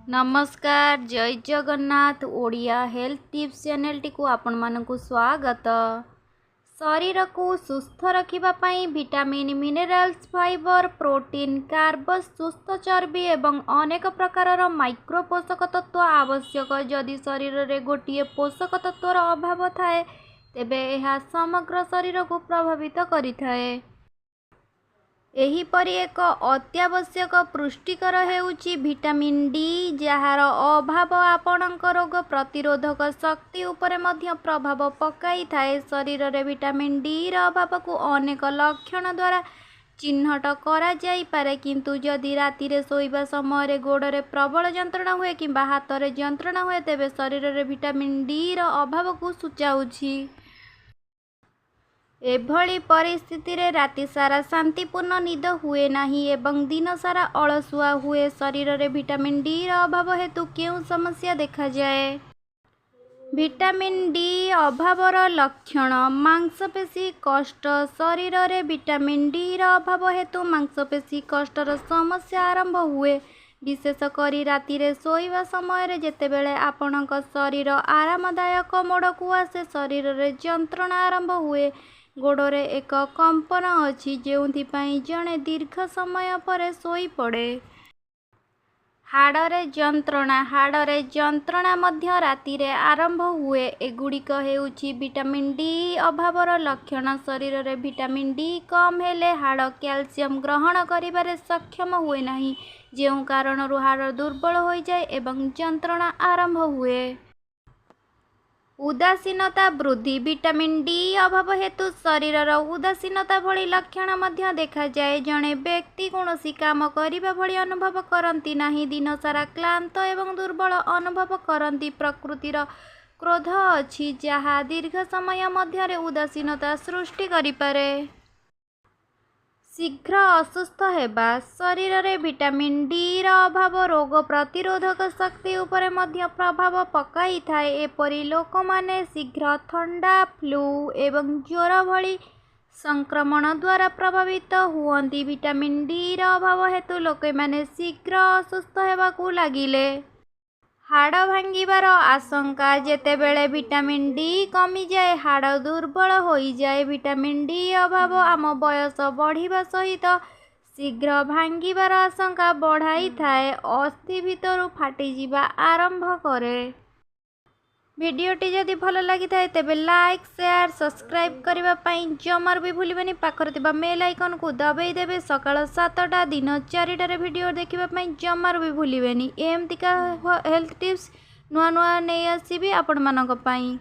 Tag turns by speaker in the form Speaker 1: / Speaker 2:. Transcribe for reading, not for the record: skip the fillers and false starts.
Speaker 1: नमस्कार जय Jagannath Odia health tips channel T को आपण मानकु स्वागत। शरीर को सुस्थ रखिबा पई विटामिन मिनरल्स फाइबर प्रोटीन कार्बस सुस्थ चर्बी एवं अनेक प्रकार माइक्रो पोषक तत्व आवश्यक। जदि शरीर में गोटे पोषक तत्वर अभाव थाए तेबे यह समग्र शरीर को प्रभावित करिथाए। एहीपरि एक अत्यावश्यक पुष्टिकर हेउची विटामिन डी, जार अभाव आपणक रोग प्रतिरोधक शक्ति उपरे मध्य प्रभाव पकाई थाए। शरीर रे विटामिन डी रा अभाव को अनेक लक्षण द्वारा चिन्हट करा जाई पारे, किंतु जदि राति रे सोइबा समय रे गोड़ रे प्रबल जंत्रणा हुए किंबा हाथ रे जंत्रणा हुए तेबे शरीर रे विटामिन डी रा अभाव को सूचाउछि। एभली परिस्थिति रे राति सारा शांतिपूर्ण निद हुए नाही एवं दिन सारा अलसुआ हुए। शरीर रे विटामिन डी रा अभाव हेतु केउ समस्या देखा जाए। विटामिन डी अभावर लक्षण मांसपेशी कष्ट। शरीर रे विटामिन डी रा अभाव हेतु मांसपेशी कष्टर समस्या आरंभ हुए। विशेषकर राति रे सोइबा समय रे जेतेबेले आपणक शरीर आरामदायक मोड़ को आसे शरीर रे जंत्रणा आरंभ हुए। गोड़े एक कंपन अच्छी जोंथिपाई जड़े दीर्घ समय पर सोई पड़े। हाड़े जंत्रणा मध्य राति रे आरंभ हुए। एगुड़िक हेउछि विटामिन डी अभावर लक्षण। शरीर रे विटामिन डी कम हेले हाड़ कैल्शियम ग्रहण करिबारे सक्षम हुए नाही, जेउ कारणरु हाड़ दुर्बल हो जाए एवं जंत्रणा आरंभ हुए। उदासीनता वृद्धि। विटामिन डी अभाव हेतु शरीर उदासीनता भली लक्षण मध्य देखा जाए। जड़े व्यक्ति कौनसी काम करिबा भली अनुभव करती नाही, दिन सारा क्लांत एवं दुर्बल अनुभव करती। प्रकृतिर क्रोध अछि जहा दीर्घ समय मध्य उदासीनता सृष्टि करिपारे। शीघ्र असुस्थ हेबा। शरीर रे विटामिन डी रा अभाव रोग प्रतिरोधक शक्ति उपरे मध्य प्रभाव पकाई थाए। एपरि लोक माने शीघ्र ठंडा फ्लू एवं ज्वर भली संक्रमण द्वारा प्रभावित हुअंती। विटामिन डी रा अभाव हेतु लोके माने शीघ्र असुस्थ हेबाकू लागिले। हाड़ भांगिबार आशंका। जेतेबेले विटामिन डी कमी जाए हाड़ दुर्बल हो जाए। विटामिन डी अभाव आम बयस बढ़िबा सहित शीघ्र भांगिबार आशंका बढ़ाई थाए। अस्थि भितरु फाटी जिबा आरंभ करे। भिडियोटी जदि भल लगी थाए तेबे लाइक शेयर सब्सक्राइब करबा पई जमार भी भूलिबेनी। पाखरे थिबा बेल आइकन को दबाई देबे। सकाळ 7टा दिन 4टा रे भिडियो देखिबा पई जमार भी भूलिबेनी। एमतिका हेल्थ टिप्स नुआ नुआ नै आसीबी आपण मानक पई।